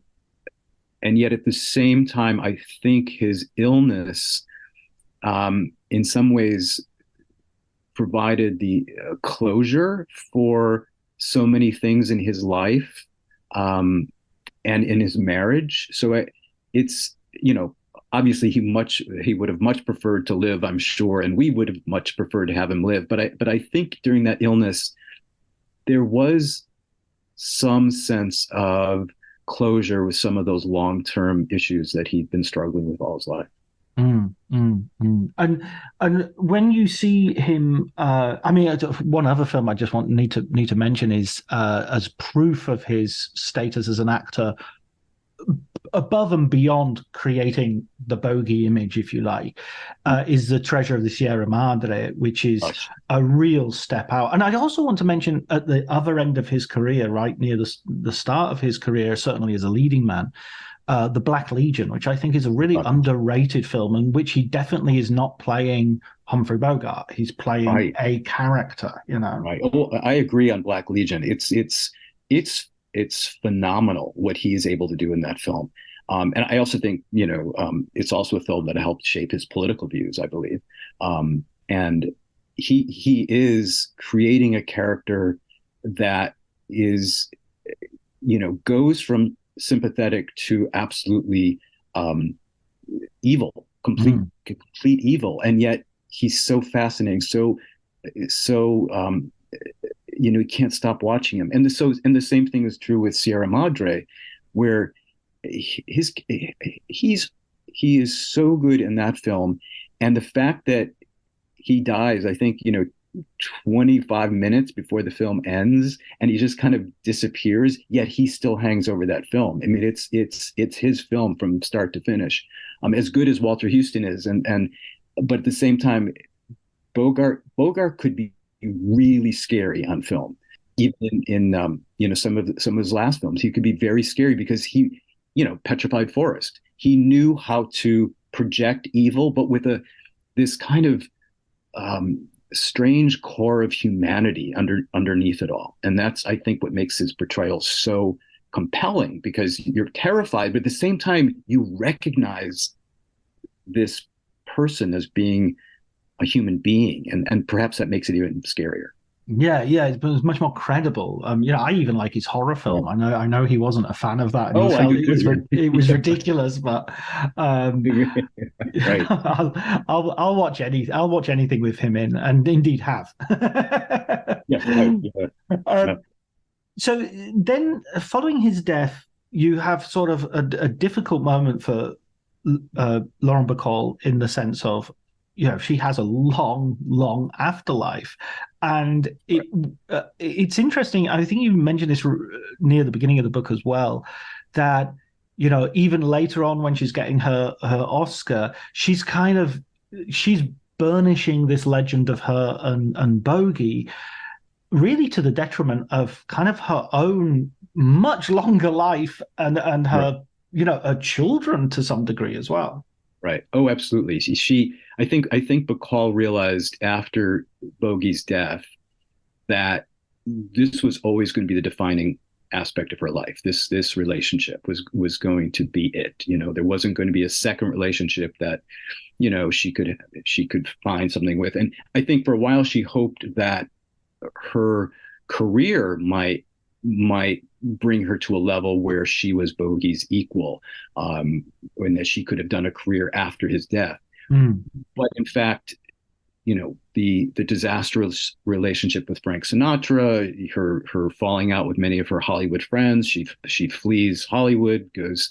yet at the same time, I think his illness, in some ways, provided the closure for so many things in his life, um, and in his marriage. So it's obviously he would have much preferred to live, I'm sure, and we would have much preferred to have him live. But I think during that illness there was some sense of closure with some of those long-term issues that he'd been struggling with all his life. And when you see him, I mean, one other film I just need to mention is as proof of his status as an actor, above and beyond creating the bogey image, if you like, is The Treasure of the Sierra Madre, which is Gosh. a real step out. And I also want to mention at the other end of his career, right near the start of his career, certainly as a leading man, The Black Legion, which I think is a really underrated film, in which he definitely is not playing Humphrey Bogart. He's playing Right. a character. Right. Oh, I agree on Black Legion. It's phenomenal what he is able to do in that film. And I also think it's also a film that helped shape his political views, I believe. And he is creating a character that is goes from sympathetic to absolutely um, evil, Mm, complete evil, and yet he's so fascinating, so you can't stop watching him. And the same thing is true with Sierra Madre, where his he is so good in that film, and the fact that he dies, I think 25 minutes before the film ends, and he just kind of disappears, yet he still hangs over that film. I mean, it's his film from start to finish. As good as Walter Houston is, and but at the same time, Bogart could be really scary on film. Even in some of his last films, he could be very scary because Petrified Forest. He knew how to project evil, but with this kind of strange core of humanity underneath it all. And that's, I think, what makes his portrayal so compelling, because you're terrified, but at the same time, you recognize this person as being a human being, and perhaps that makes it even scarier. Yeah, it was much more credible. I even like his horror Yeah. film. I know he wasn't a fan of that, and he Oh, I felt do it was too. it was ridiculous. But um, Right. I'll watch anything with him in, and indeed have. Yeah. Right. Yeah. Uh, Yeah. so then, following his death, you have sort of a difficult moment for Lauren Bacall in the sense of, she has a long, long afterlife, and Right. it's interesting. I think you mentioned this near the beginning of the book as well, that even later on when she's getting her Oscar, she's burnishing this legend of her and Bogie, really to the detriment of kind of her own much longer life and Right. her children to some degree as well. Right. Oh, absolutely. I think Bacall realized after Bogey's death that this was always going to be the defining aspect of her life. This relationship was going to be it. There wasn't going to be a second relationship that she could find something with. And I think for a while she hoped that her career might bring her to a level where she was Bogey's equal, and that she could have done a career after his death. Mm. But in fact, the disastrous relationship with Frank Sinatra, her falling out with many of her Hollywood friends, she flees Hollywood, goes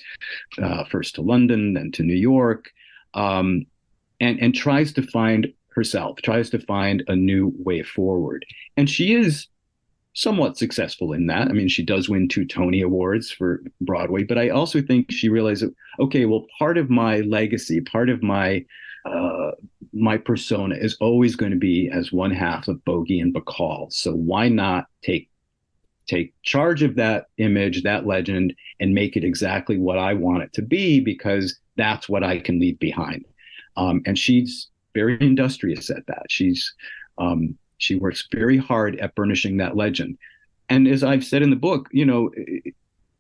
first to London, then to New York, and tries to find herself, tries to find a new way forward. And she is somewhat successful in that. I mean, she does win 2 Tony Awards for Broadway, but I also think she realized that, okay, well, part of my legacy, part of uh, my persona is always going to be as one half of Bogie and Bacall. So why not take charge of that image, that legend, and make it exactly what I want it to be, because that's what I can leave behind. And she's very industrious at that. She works very hard at burnishing that legend. And as I've said in the book,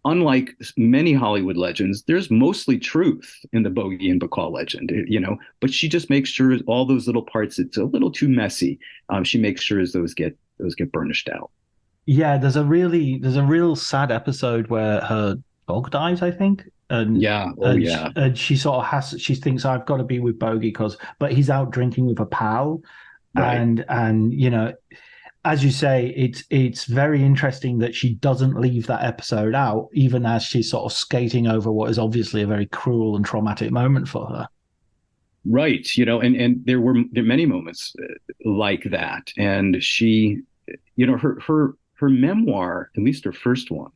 unlike many Hollywood legends, there's mostly truth in the Bogie and Bacall legend, but she just makes sure all those little parts, it's a little too messy. She makes sure as those get burnished out. Yeah, there's a real sad episode where her dog dies, I think, and Yeah. Oh, and yeah. she sort of she thinks I've got to be with Bogey but he's out drinking with a pal, Right. and as you say, it's very interesting that she doesn't leave that episode out, even as she's sort of skating over what is obviously a very cruel and traumatic moment for her. Right. And there are many moments like that. And she, her memoir, at least her first one,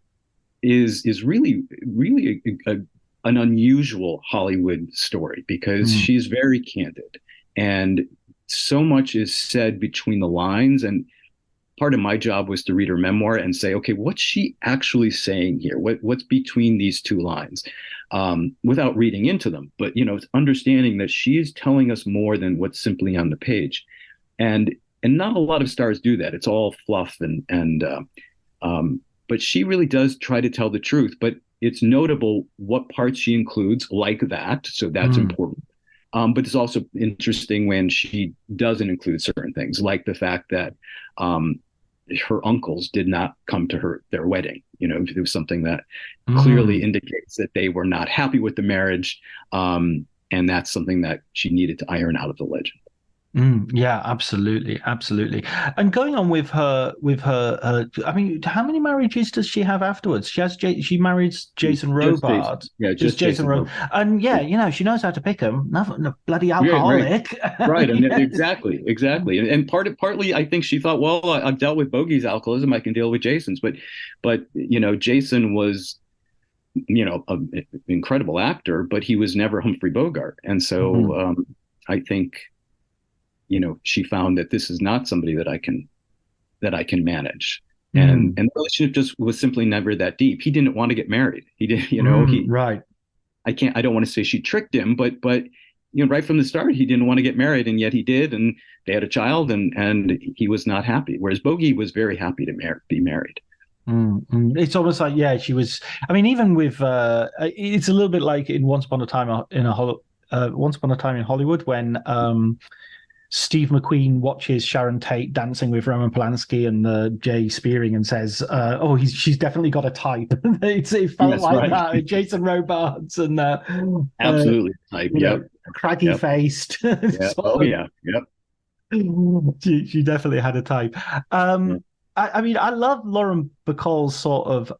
is really an unusual Hollywood story, because Mm, she's very candid, and so much is said between the lines. And part of my job was to read her memoir and say, okay, what's she actually saying here? What's between these 2 lines? Without reading into them, but understanding that she is telling us more than what's simply on the page. And not a lot of stars do that. It's all fluff and but she really does try to tell the truth. But it's notable what parts she includes like that, so that's mm, important. But it's also interesting when she doesn't include certain things, like the fact that um, her uncles did not come to their wedding. It was something that clearly mm. indicates that they were not happy with the marriage, and that's something that she needed to iron out of the legend. Yeah, absolutely, absolutely. And going on I mean, how many marriages does she have afterwards? She marries Jason Just Jason, Robards, yeah, just just Jason Jason Ro, Robards. and yeah, she knows how to pick him. No bloody Right, right. alcoholic. Right, and Yes. exactly, and partly, I think she thought, well, I've dealt with Bogey's alcoholism, I can deal with Jason's, but Jason was, an incredible actor, but he was never Humphrey Bogart, and so Mhm. I think she found that this is not somebody that I can manage, and the relationship just was simply never that deep. He didn't want to get married. He did, Right. I don't want to say she tricked him, but right from the start, he didn't want to get married, and yet he did, and they had a child, and he was not happy. Whereas Bogey was very happy to be married. It's almost like, yeah, she was. I mean, even with it's a little bit like in Once Upon a Time in Hollywood when Steve McQueen watches Sharon Tate dancing with Roman Polanski and Jay Spearing and says, "Oh, she's definitely got a type." It felt Yes, like right. that. Jason Robards and Absolutely. Type. Yep. craggy Yep. faced. Yeah. Sort Oh of, yeah. Yep. she definitely had a type. Yeah. I mean, I love Lauren Bacall's sort of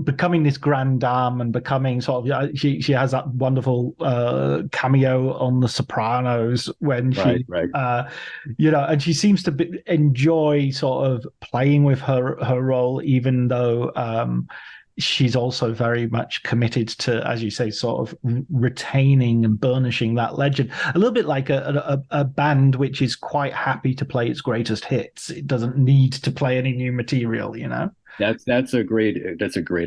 becoming this grand dame and becoming sort of she has that wonderful cameo on The Sopranos when Right. she Right. and she seems to enjoy sort of playing with her role, even though she's also very much committed to, as you say, sort of retaining and burnishing that legend. A little bit like a band which is quite happy to play its greatest hits. It doesn't need to play any new material, you know? That's a great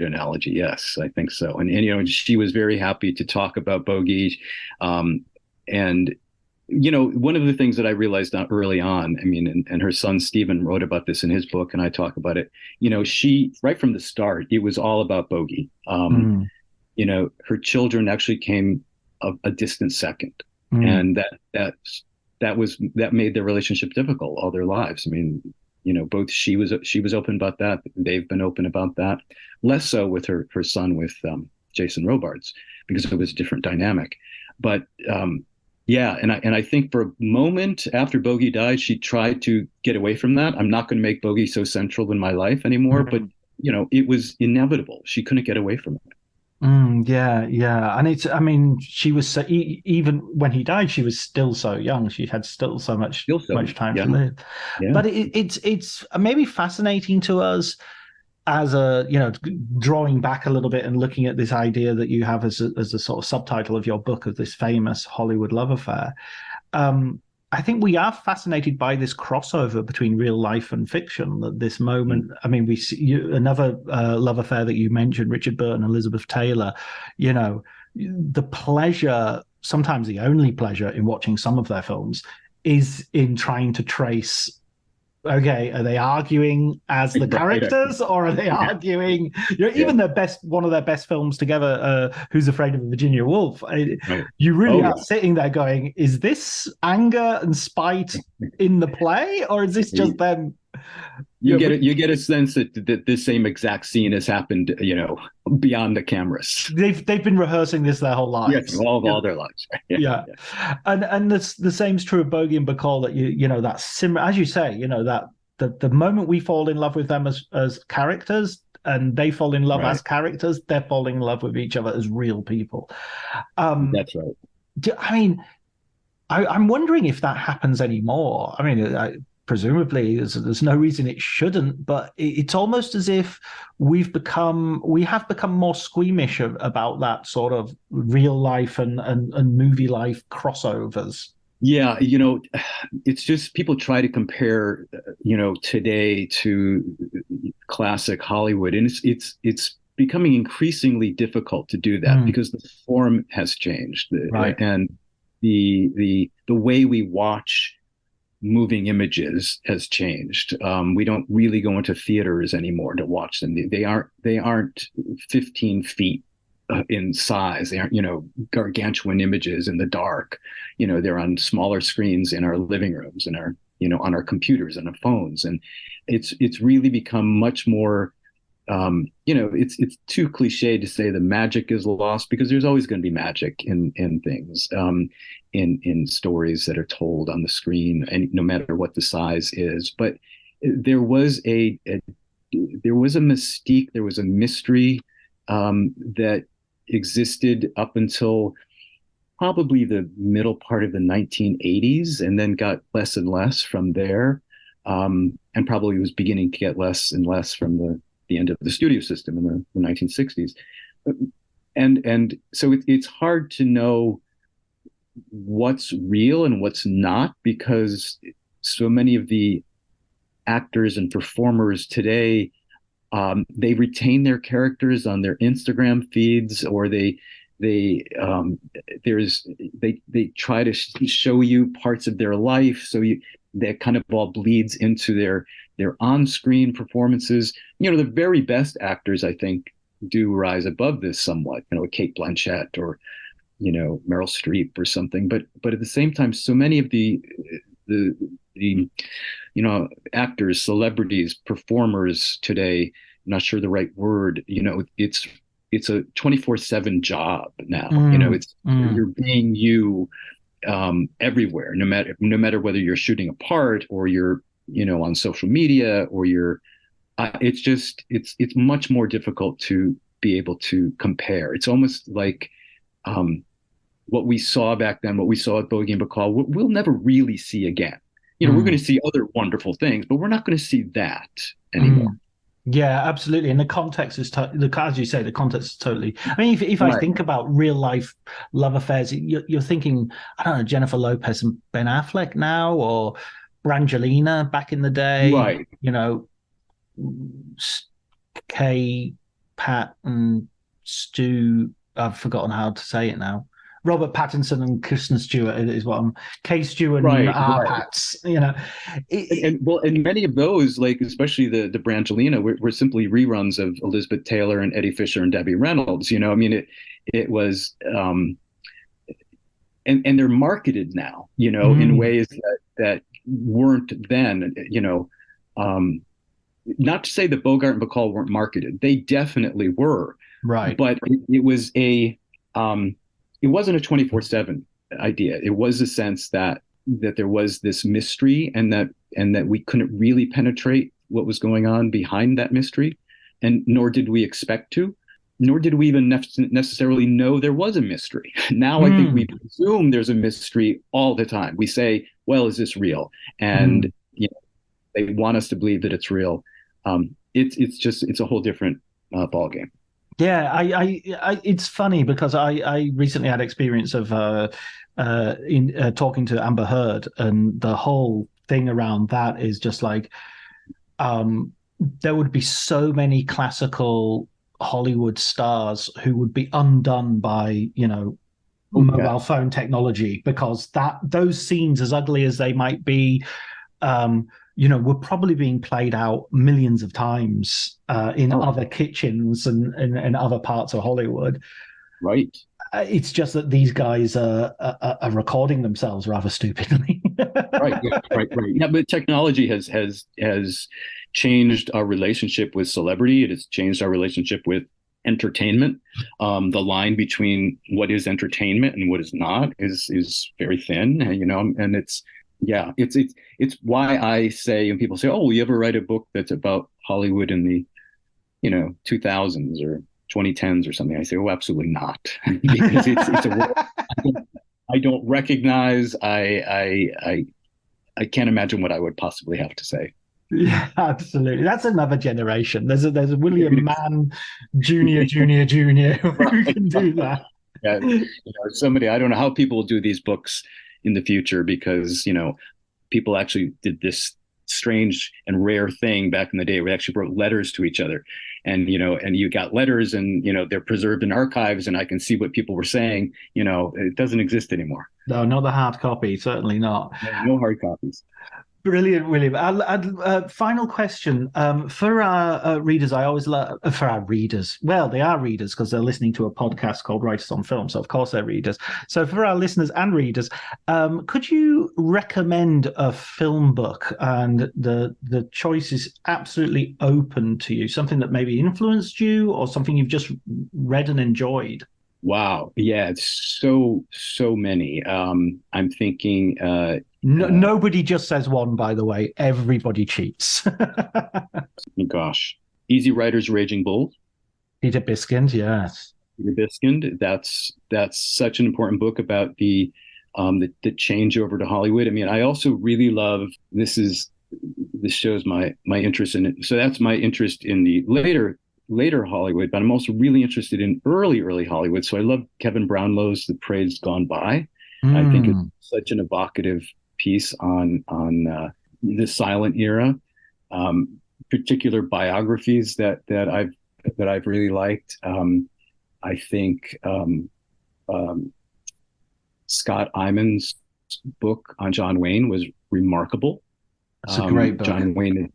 analogy. Yes, I think so. And she was very happy to talk about Bogie, and one of the things that I realized early on, I mean, and her son Stephen wrote about this in his book, and I talk about it. She right from the start, it was all about Bogie. Mm, Her children actually came a distant second, mm, and that made their relationship difficult all their lives. I mean, both she was open about that. They've been open about that. Less so with her son with Jason Robards because it was a different dynamic. But yeah, and I think for a moment after Bogie died, she tried to get away from that. I'm not going to make Bogie so central in my life anymore. But mm. it was inevitable. She couldn't get away from it. Yeah, yeah, and I mean, she was so, even when he died, she was still so young. She had still so Still so, much time to yeah, live. yeah. But it's maybe fascinating to us as drawing back a little bit and looking at this idea that you have as a sort of subtitle of your book of this famous Hollywood love affair. I think we are fascinated by this crossover between real life and fiction. That this moment, I mean, we see another love affair that you mentioned, Richard Burton, Elizabeth Taylor. You know, the pleasure, sometimes the only pleasure in watching some of their films, is in trying to trace. Okay, are they arguing as the Right. characters, or are they Yeah. arguing? Yeah. Even one of their best films together, "Who's Afraid of Virginia Woolf?" Right. You really Oh are yeah. sitting there going, "Is this anger and spite in the play, or is this just them?" You get it. You get a sense that the same exact scene has happened, beyond the cameras. They've been rehearsing this their whole Yes, lives. all their lives. Yeah, Yeah, yeah, and the same's true of Bogie and Bacall, that that as you say, that the moment we fall in love with them as characters and they fall in love as right. characters, they're falling in love with each other as real people. Um, That's right. I mean, I'm wondering if that happens anymore. I mean, presumably there's no reason it shouldn't, but it's almost as if we have become more squeamish about that sort of real life and movie life crossovers. Yeah, it's just people try to compare, today to classic Hollywood, and it's becoming increasingly difficult to do that Mm, because the form has changed, right. and the way we watch moving images has changed. We don't really go into theaters anymore to watch them. They aren't 15 feet in size. They aren't, gargantuan images in the dark. They're on smaller screens in our living rooms and on our computers and our phones. And it's really become much more, it's too cliche to say the magic is lost because there's always going to be magic in things, in stories that are told on the screen, and no matter what the size is. But there was there was a mystique, there was a mystery, that existed up until probably the middle part of the 1980s, and then got less and less from there, and probably was beginning to get less and less from the end of the studio system in the 1960s. And so it's hard to know what's real and what's not, because so many of the actors and performers today, they retain their characters on their Instagram feeds, or they they try to show you parts of their life, so that kind of all bleeds into their on-screen performances. The very best actors, I think, do rise above this somewhat. Kate Blanchett or Meryl Streep or something. But at the same time, so many of the actors, celebrities, performers today, I'm not sure the right word, it's a 24/7 job now. It's you're being you everywhere, no matter whether you're shooting a part or you're on social media or you're it's much more difficult to be able to compare. It's almost like what we saw back then, what we saw at Bogie and Bacall, we'll never really see again. We're going to see other wonderful things, but we're not going to see that anymore. Yeah, absolutely. And the context is, as you say, the context is totally. I mean, if I Right. think about real life love affairs, you're thinking, I don't know, Jennifer Lopez and Ben Affleck now, or Brangelina back in the day. Right. Kay, Pat, and Stu. I've forgotten how to say it now. Robert Pattinson and Kristen Stewart is what I'm. Kay Stewart and Pats. And many of those, like especially the Brangelina, were simply reruns of Elizabeth Taylor and Eddie Fisher and Debbie Reynolds. I mean, it was, and they're marketed now, in ways that weren't then. Not to say that Bogart and Bacall weren't marketed; they definitely were. Right. But it wasn't a 24/7 idea. It was a sense that there was this mystery, and that we couldn't really penetrate what was going on behind that mystery, and nor did we expect to, nor did we even necessarily know there was a mystery. Now I think we presume there's a mystery all the time. We say, "Well, is this real?" And they want us to believe that it's real. It's a whole different ball game. Yeah, it's funny because I recently had experience of in talking to Amber Heard, and the whole thing around that is just like there would be so many classical Hollywood stars who would be undone by mobile phone technology, because those scenes, as ugly as they might be, were probably being played out millions of times in other kitchens and other parts of Hollywood. Right. It's just that these guys are recording themselves rather stupidly. Right. Yeah. Right. Yeah, but technology has changed our relationship with celebrity. It has changed our relationship with entertainment. The line between what is entertainment and what is not is very thin. And it's why I say, and people say, "Oh, will you ever write a book that's about Hollywood in the 2000s or 2010s or something?" I say, "Oh, absolutely not," because it's a world I don't recognize. I can't imagine what I would possibly have to say. Yeah, absolutely. That's another generation. There's a William Mann Junior who can do that. Yeah, somebody, I don't know how people will do these books in the future, because people actually did this strange and rare thing back in the day where they actually wrote letters to each other, and you got letters, and they're preserved in archives, and I can see what people were saying. It doesn't exist anymore. No, not the hard copy, certainly not. No hard copies. Brilliant, William. Final question for our readers. I always love for our readers. Well, they are readers because they're listening to a podcast called Writers on Film, so of course they're readers. So for our listeners and readers, could you recommend a film book? And the choice is absolutely open to you. Something that maybe influenced you, or something you've just read and enjoyed. Wow. Yeah, it's so many. I'm thinking. Nobody just says one, by the way. Everybody cheats. Gosh. Easy Rider's Raging Bull. Peter Biskind, yes. Peter Biskind. That's such an important book about the change over to Hollywood. I mean, I also really love, this shows my interest in it. So that's my interest in the later Hollywood, but I'm also really interested in early Hollywood. So I love Kevin Brownlow's The Praise Gone By. I think it's such an evocative piece on the silent era. Particular biographies that I've really liked. I think Scott Iman's book on John Wayne was remarkable. It's a great book. John Wayne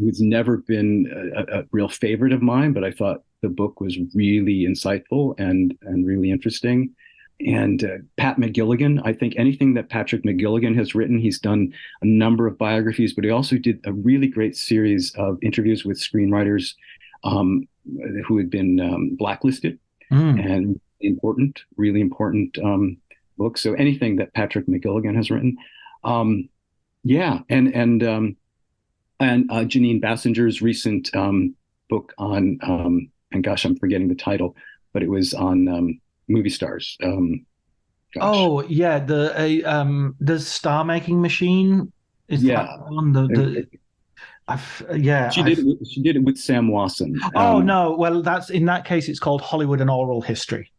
has never been a real favorite of mine, but I thought the book was really insightful and really interesting. Pat McGilligan. I think anything that Patrick McGilligan has written, he's done a number of biographies, but he also did a really great series of interviews with screenwriters um, who had been blacklisted Mm. and really important books. So anything that Patrick McGilligan has written, um, yeah, and Janine Bassinger's recent book on, and gosh, I'm forgetting the title, but it was on movie stars. Gosh, Oh yeah, the star making machine, is that yeah, one? The I've yeah she did I've it. She did it with Sam Wasson. Oh no, well that's in that case it's called Hollywood and Oral History.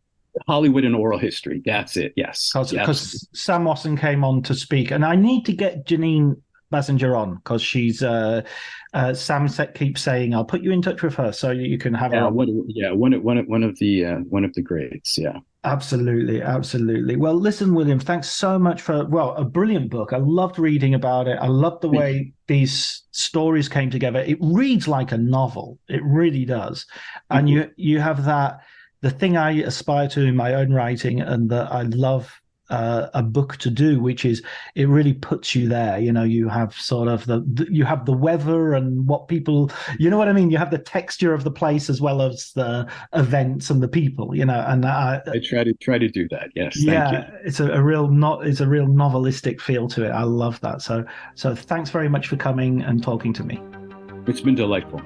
Hollywood and Oral History. That's it. Yes, yes. Because Sam Wasson came on to speak, and I need to get Janine Basinger on because she's Sam keeps saying I'll put you in touch with her so you can have her Yeah, on. one of the greats. Yeah. Absolutely, absolutely. Well, listen, William, thanks so much for, well, a brilliant book. I loved reading about it. I loved the Thank you. way these stories came together. It reads like a novel. It really does. And Thank you. you have that, the thing I aspire to in my own writing and that I love a book to do, which is it really puts you there. You know, you have sort of you have the weather and what people, you know what I mean? You have the texture of the place as well as the events and the people, you know, and I try to do that. Yes. Thank you. yeah, it's a real not it's a real novelistic feel to it. I love that. So thanks very much for coming and talking to me. It's been delightful.